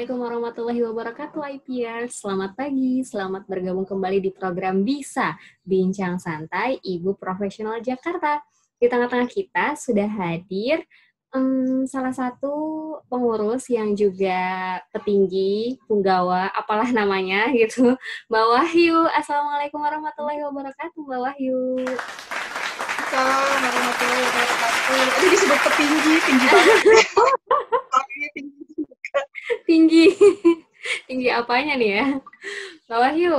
Assalamualaikum warahmatullahi wabarakatuh, IPers. Selamat pagi, selamat bergabung kembali di program Bisa Bincang Santai Ibu Profesional Jakarta. Di tengah-tengah kita sudah hadir salah satu pengurus yang juga petinggi, punggawa, apalah namanya gitu, Mbak Wahyu. Assalamualaikum warahmatullahi wabarakatuh, Mbak Wahyu. Assalamualaikum warahmatullahi wabarakatuh. Tadi disebut petinggi, tinggi banget. Tinggi. Tinggi apanya nih ya? Mbak Wahyu,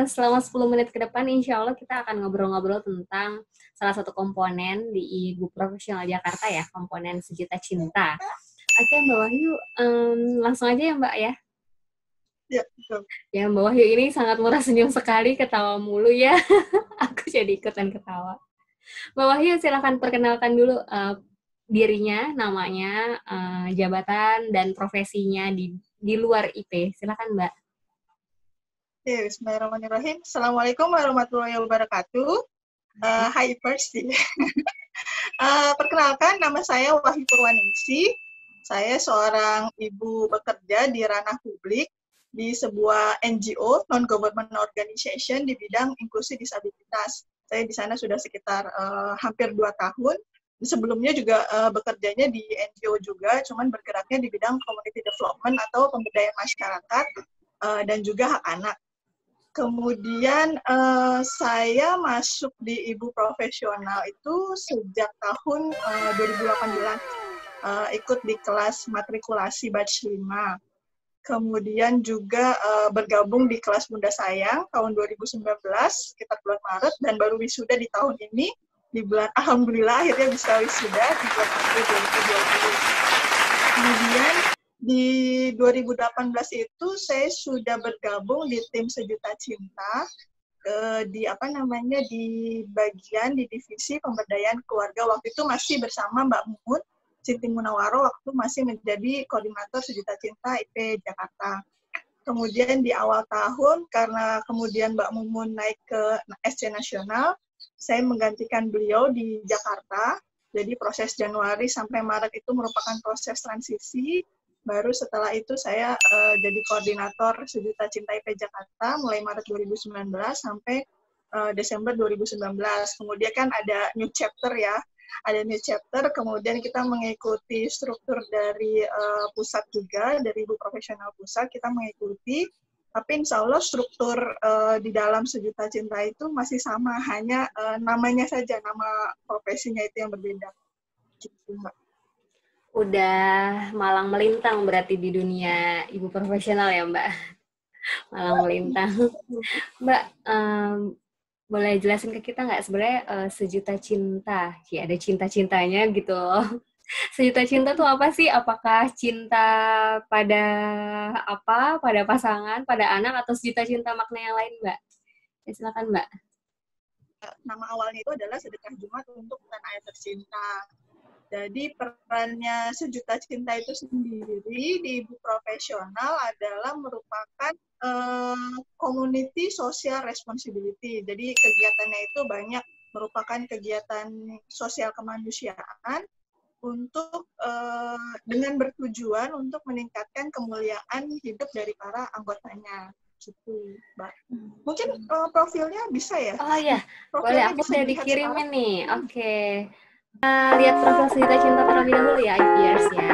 selama 10 menit ke depan insya Allah kita akan ngobrol-ngobrol tentang salah satu komponen di Ibu Profesional Jakarta ya, komponen Sejuta Cinta. Oke Mbak Wahyu, langsung aja ya Mbak ya? Ya, betul. Ya Mbak Wahyu ini sangat murah senyum sekali, ketawa mulu ya. Aku jadi ikutan ketawa. Mbak Wahyu silakan perkenalkan dulu dirinya, namanya, jabatan, dan profesinya di luar IP. Silakan, Mbak. Ya, bismillahirrahmanirrahim. Assalamualaikum warahmatullahi wabarakatuh. Hai Ipers. Perkenalkan, nama saya Wahyu Purwaningsih. Saya seorang ibu bekerja di ranah publik di sebuah NGO, Non-Government Organization, di bidang inklusi disabilitas. Saya di sana sudah sekitar hampir 2 tahun. Sebelumnya juga bekerjanya di NGO juga, cuman bergeraknya di bidang community development atau pemberdayaan masyarakat dan juga hak anak. Kemudian saya masuk di Ibu Profesional itu sejak tahun 2018, ikut di kelas matrikulasi batch 5. Kemudian juga bergabung di kelas Bunda Sayang tahun 2019, sekitar bulan Maret, dan baru wisuda di tahun ini. Di bulan, alhamdulillah akhirnya bisa wisuda di bulan April 2020. Kemudian di 2018 itu saya sudah bergabung di tim Sejuta Cinta di bagian di divisi pemberdayaan keluarga. Waktu itu masih bersama Mbak Mumun Siti Munawaro waktu masih menjadi koordinator Sejuta Cinta IP Jakarta. Kemudian di awal tahun karena kemudian Mbak Mumun naik ke SC Nasional, saya menggantikan beliau di Jakarta. Jadi proses Januari sampai Maret itu merupakan proses transisi. Baru setelah itu saya jadi koordinator Sejuta Cinta IP Jakarta mulai Maret 2019 sampai Desember 2019. Kemudian kan ada new chapter ya. Ada new chapter, kemudian kita mengikuti struktur dari pusat juga, dari Ibu Profesional Pusat, kita mengikuti. Tapi insya Allah struktur di dalam Sejuta Cinta itu masih sama, hanya namanya saja, nama profesinya itu yang berbeda. Gitu, Mbak. Udah malang melintang berarti di dunia Ibu Profesional ya, Mbak? Malang melintang. Mbak, boleh jelasin ke kita nggak sebenarnya Sejuta Cinta? Ya, ada cinta-cintanya gitu loh. Sejuta cinta tuh apa sih? Apakah cinta pada apa? Pada pasangan, pada anak, atau sejuta cinta makna yang lain, Mbak? Ya, silakan, Mbak. Nama awalnya itu adalah Sedekah Jumat untuk Tanah Air Tercinta. Jadi perannya Sejuta Cinta itu sendiri di Ibu Profesional adalah merupakan community social responsibility. Jadi kegiatannya itu banyak merupakan kegiatan sosial kemanusiaan untuk dengan bertujuan untuk meningkatkan kemuliaan hidup dari para anggotanya, gitu, Mbak. Mungkin profilnya bisa ya? Oh iya, boleh. Aku udah dikirimin nih. Oke. Lihat profil Sejuta Cinta terlebih dahulu ya, IPers ya.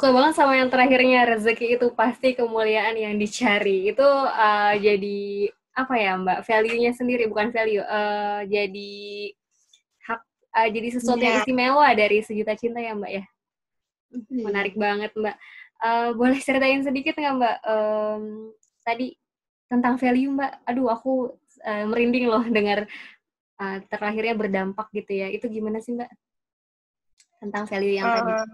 suka banget sama yang terakhirnya, rezeki itu pasti kemuliaan yang dicari. Itu jadi apa ya Mbak? Value-nya sendiri, bukan value. Jadi hak, jadi sesuatu yang Iya, istimewa dari Sejuta Cinta ya Mbak ya. iya. Menarik banget Mbak. Boleh ceritain sedikit nggak Mbak? Tadi tentang value Mbak. Aduh aku merinding loh dengar terakhirnya berdampak gitu ya. Itu gimana sih Mbak? Tentang value yang tadi. Eh,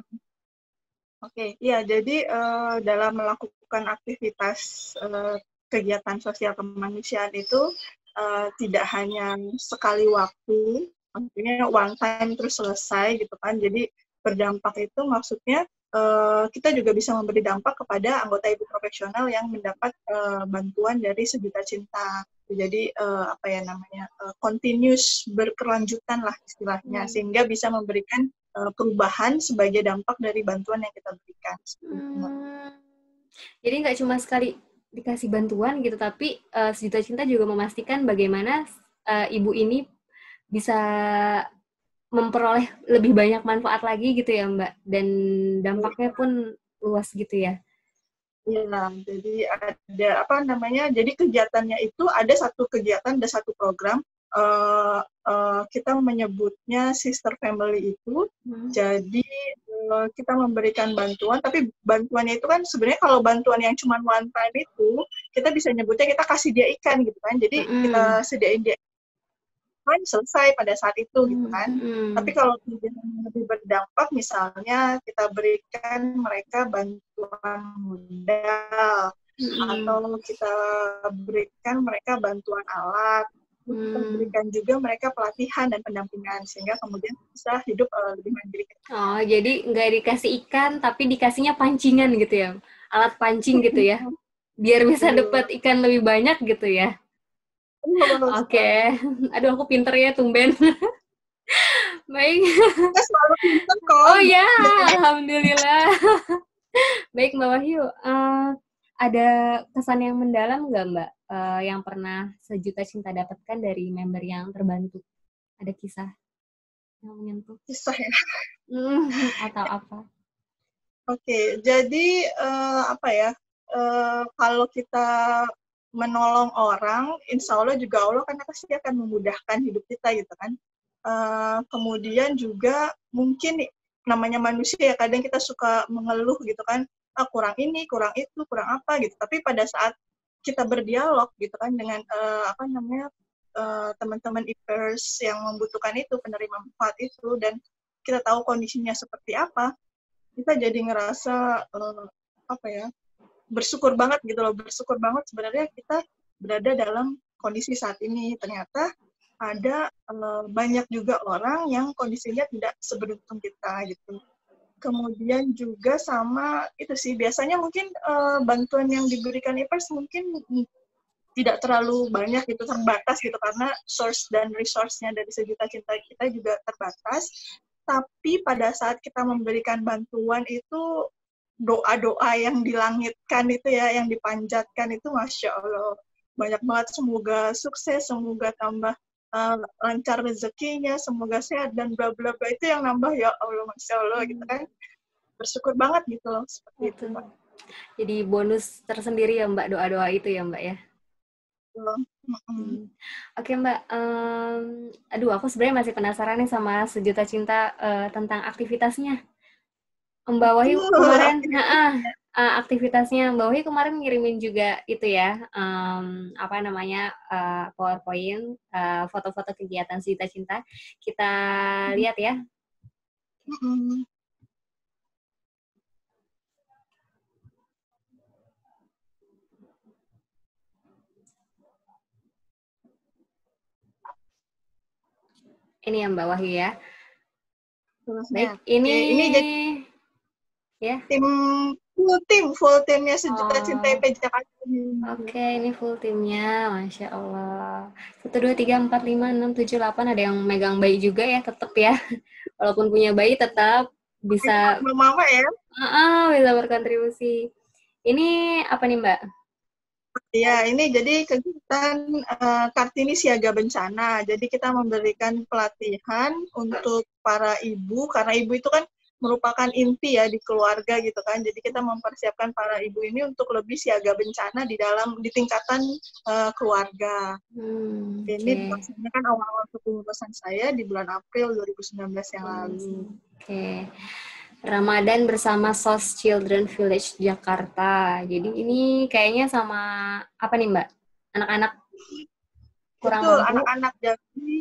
Oke, ya jadi dalam melakukan aktivitas kegiatan sosial kemanusiaan itu tidak hanya sekali waktu, maksudnya one time terus selesai gitu kan. Jadi berdampak itu maksudnya kita juga bisa memberi dampak kepada anggota ibu profesional yang mendapat bantuan dari Sejuta Cinta. Jadi apa ya namanya continuous berkelanjutan lah istilahnya, sehingga bisa memberikan perubahan sebagai dampak dari bantuan yang kita berikan. Hmm, jadi nggak cuma sekali dikasih bantuan gitu, tapi Sejuta Cinta juga memastikan bagaimana ibu ini bisa memperoleh lebih banyak manfaat lagi gitu ya Mbak, dan dampaknya pun luas gitu ya. Iya, jadi ada apa namanya? Jadi kegiatannya itu ada satu kegiatan, ada satu program. Kita menyebutnya Sister Family itu. Jadi kita memberikan bantuan, tapi bantuannya itu kan sebenarnya kalau bantuan yang cuma one time itu, kita bisa nyebutnya kita kasih dia ikan gitu kan. Jadi kita sediain dia kan selesai pada saat itu gitu kan. Tapi kalau kegiatan yang lebih berdampak, misalnya kita berikan mereka bantuan modal, atau kita berikan mereka bantuan alat, kita berikan juga mereka pelatihan dan pendampingan, sehingga kemudian bisa hidup lebih mandiri. Oh, jadi nggak dikasih ikan, tapi dikasihnya pancingan gitu ya, alat pancing gitu ya, biar bisa dapat ikan lebih banyak gitu ya. Oke, aduh aku pinter ya tumben. Baik. Kita selalu pintar kok. Oh ya, alhamdulillah. Baik Mbak Wahyu, ada kesan yang mendalam nggak Mbak yang pernah Sejuta Cinta dapatkan dari member yang terbantu? Ada kisah yang menyentuh? Kisah ya. Atau apa? Oke, jadi apa ya? Kalau kita menolong orang, insya Allah juga Allah kan pasti akan memudahkan hidup kita gitu kan. Kemudian juga mungkin namanya manusia ya kadang kita suka mengeluh gitu kan, kurang ini, kurang itu, kurang apa gitu. Tapi pada saat kita berdialog gitu kan dengan apa namanya teman-teman IPers yang membutuhkan itu, penerima manfaat itu, dan kita tahu kondisinya seperti apa, kita jadi ngerasa apa ya, bersyukur banget gitu loh, bersyukur banget sebenarnya kita berada dalam kondisi saat ini. Ternyata ada banyak juga orang yang kondisinya tidak seberuntung kita gitu. Kemudian juga sama itu sih, biasanya mungkin bantuan yang diberikan IPers mungkin tidak terlalu banyak gitu, terbatas gitu, karena source dan resource-nya dari Sejuta Cinta kita juga terbatas. Tapi pada saat kita memberikan bantuan itu, doa-doa yang dilangitkan itu ya, yang dipanjatkan itu Masya Allah. Banyak banget, semoga sukses, semoga tambah lancar rezekinya, semoga sehat, dan bla bla bla, itu yang nambah ya Allah, Masya Allah gitu kan. Bersyukur banget gitu loh, seperti itu Pak. Jadi bonus tersendiri ya Mbak, doa-doa itu ya Mbak ya? Oke Mbak, aduh aku sebenarnya masih penasaran nih sama Sejuta Cinta tentang aktivitasnya. Mbak Wahyu kemarin, aktivitasnya Mbak Wahyu kemarin ngirimin juga itu ya, apa namanya, PowerPoint, foto-foto kegiatan Sejuta Cinta. Kita lihat ya. Ini ya Mbak Wahyu ya. Baik, ini jadi ya. Full timnya Sejuta Cinta IP Jakarta. Oke, ini full timnya, Masya Allah. 1, 2, 3, 4, 5, 6, 7, 8, ada yang megang bayi juga ya, tetap ya. Walaupun punya bayi, tetap bisa Mama ya. Bisa berkontribusi. Ini apa nih Mbak? Ya, ini jadi kegiatan Kartini Siaga Bencana. Jadi kita memberikan pelatihan untuk para ibu, karena ibu itu kan merupakan inti ya di keluarga gitu kan. Jadi kita mempersiapkan para ibu ini untuk lebih siaga bencana di tingkatan keluarga. Ini Oke. maksudnya kan awal-awal kepengurusan saya di bulan April 2019 yang lalu. Oke. Ramadan bersama SOS Children Village Jakarta. Jadi ini kayaknya sama apa nih Mbak? Anak-anak kurang Betul, mampu. anak-anak jadi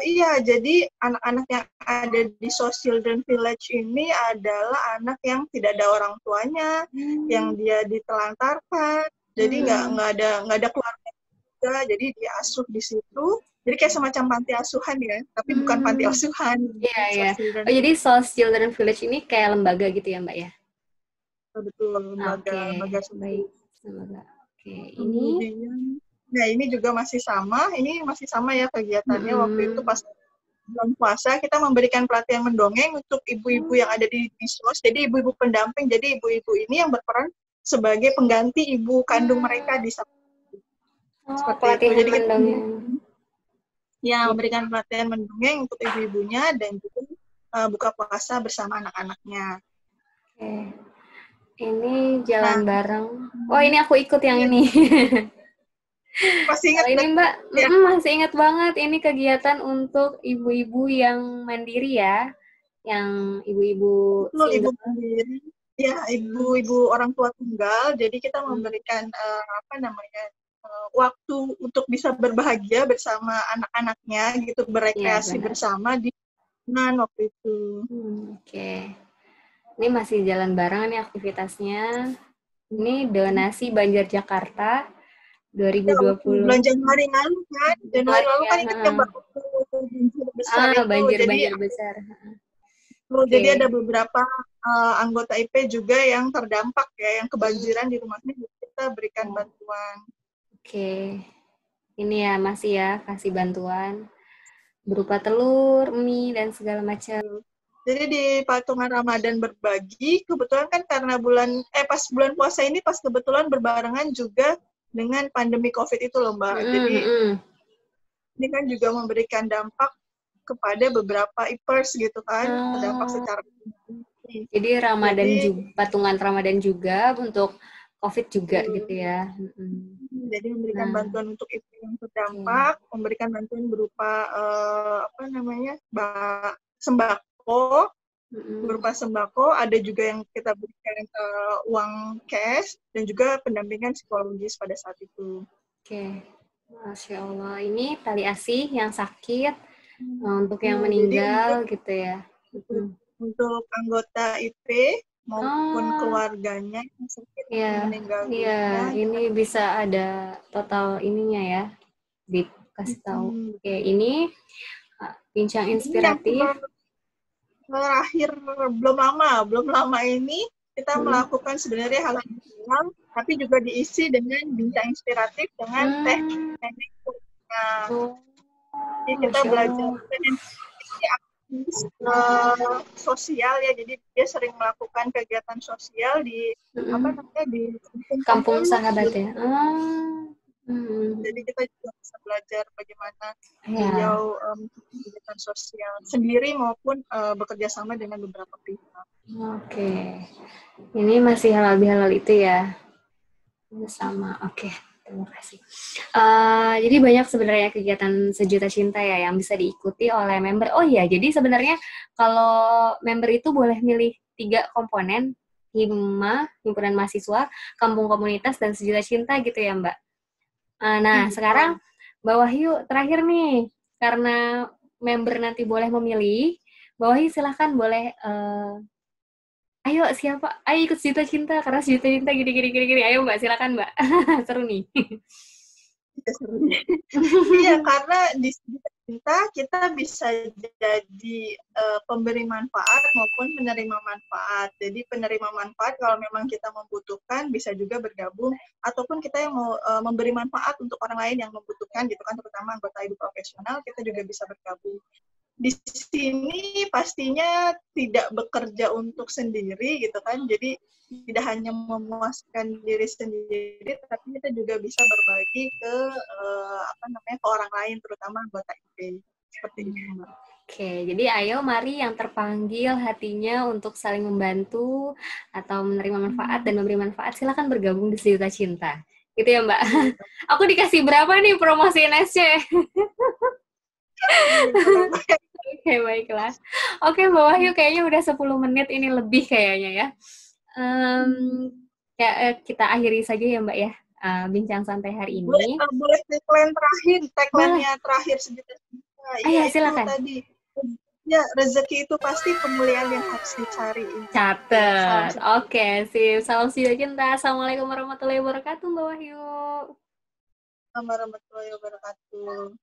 iya, jadi anak-anak yang ada di SOS Children Village ini adalah anak yang tidak ada orang tuanya, yang dia ditelantarkan, jadi nggak ada keluarga juga, jadi dia asuh di situ. Jadi kayak semacam panti asuhan ya, tapi bukan panti asuhan. Iya, iya. SOS Children Oh, jadi Village. SOS Children Village ini kayak lembaga gitu ya, Mbak ya? Betul, Oke, lembaga suku. baik. Lembaga. Oke, ini Kemudian, nah ini juga masih sama ya kegiatannya. Waktu itu pas bulan puasa kita memberikan pelatihan mendongeng untuk ibu-ibu yang ada di SOS. Jadi ibu-ibu pendamping, jadi ibu-ibu ini yang berperan sebagai pengganti ibu kandung mereka di seperti itu. pelatihan Jadi kita mendongeng. ya memberikan pelatihan mendongeng untuk ibu-ibunya dan juga buka puasa bersama anak-anaknya. Oke. Ini jalan Nah, bareng. Oh, ini aku ikut yang iya, ini. masih ingat Kalau ini Mbak, ya? masih ingat banget. Ini kegiatan untuk ibu-ibu yang mandiri ya. Yang ibu-ibu Betul, ibu single. sendiri. Ya, ibu-ibu orang tua tunggal. Jadi kita memberikan waktu untuk bisa berbahagia bersama anak-anaknya gitu, Iya, berekreasi benar. bersama di waktu itu. Oke. Ini masih jalan bareng nih aktivitasnya. Ini donasi Banjar Jakarta Ya, waktu 2020. bulan Januari lalu kan, Januari Januari lalu ya. kan ingat yang banjir besar itu. Banjir besar. Jadi Oke. ada beberapa anggota IP juga yang terdampak ya, yang kebanjiran di rumahnya. Kita berikan bantuan. Oke. Ini ya masih ya kasih bantuan berupa telur, mie dan segala macam. Jadi di patungan Ramadan berbagi, kebetulan kan karena pas bulan puasa ini pas kebetulan berbarengan juga dengan pandemi COVID itu loh Mbak. Jadi ini kan juga memberikan dampak kepada beberapa IPers gitu kan, terdampak secara Jadi Ramadan jadi juga, patungan Ramadan juga untuk COVID juga gitu ya. jadi memberikan Nah, bantuan untuk IP yang terdampak, memberikan bantuan berupa sembako, berupa sembako, ada juga yang kita berikan uang cash dan juga pendampingan psikologis pada saat itu. Oke. Masya Allah. Ini tali asih yang sakit untuk yang Jadi meninggal gitu ya. untuk anggota IP maupun keluarganya yang sakit Iya, meninggal iya. dunia. Ini bisa ada total ininya ya. Dikasih tahu. Oke, ini bincang Ini yang inspiratif. terakhir belum lama ini kita melakukan sebenarnya hal yang tapi juga diisi dengan bincang inspiratif dengan teknik. Jadi kita Masya belajar Allah. dan ini aktivis sosial ya, jadi dia sering melakukan kegiatan sosial di di Kampung kampung. Sahabat ya. Jadi kita juga bisa belajar bagaimana Ya. beliau kegiatan sosial sendiri maupun bekerja sama dengan beberapa pihak. Oke. Ini masih halal-bihalal itu ya. Sama. Oke. Terima kasih. Jadi banyak sebenarnya kegiatan Sejuta Cinta ya yang bisa diikuti oleh member. Oh iya, jadi sebenarnya kalau member itu boleh milih 3 komponen, Hima, Himpunan Mahasiswa, Kampung Komunitas, dan Sejuta Cinta gitu ya Mbak. Nah, sekarang Mbak Wahyu terakhir nih, karena member nanti boleh memilih, Mbak Wahyu silahkan boleh, ayo siapa? Ayo ikut Sejuta Cinta, karena Sejuta Cinta gini. Ayo Mbak, silakan Mbak. Seru nih. Iya, karena di Cinta kita bisa jadi pemberi manfaat maupun penerima manfaat. Jadi penerima manfaat kalau memang kita membutuhkan bisa juga bergabung, ataupun kita yang mau memberi manfaat untuk orang lain yang membutuhkan gitu kan, terutama anggota ibu profesional, kita juga bisa bergabung. Di sini pastinya tidak bekerja untuk sendiri gitu kan, jadi tidak hanya memuaskan diri sendiri, tapi kita juga bisa berbagi ke ke orang lain, terutama anggota IP seperti itu Mbak. Oke, jadi ayo mari yang terpanggil hatinya untuk saling membantu atau menerima manfaat dan memberi manfaat, silakan bergabung di Sejuta Cinta. Gitu ya, Mbak. Aku dikasih berapa nih promosiin SC? Oke, baiklah. Oke, Mbak Wahyu, kayaknya udah 10 menit ini lebih kayaknya ya. Kita akhiri saja ya, Mbak ya, bincang santai hari ini. Boleh tagline terakhir, Boleh. terakhir Sejuta Cinta. Ya, itu silakan. tadi. Ya, rezeki itu pasti kemuliaan yang harus dicari. Catet. Oke, sip. Salam Sejuta Cinta. Assalamualaikum warahmatullahi wabarakatuh, Mbak Wahyu. Warahmatullahi wabarakatuh.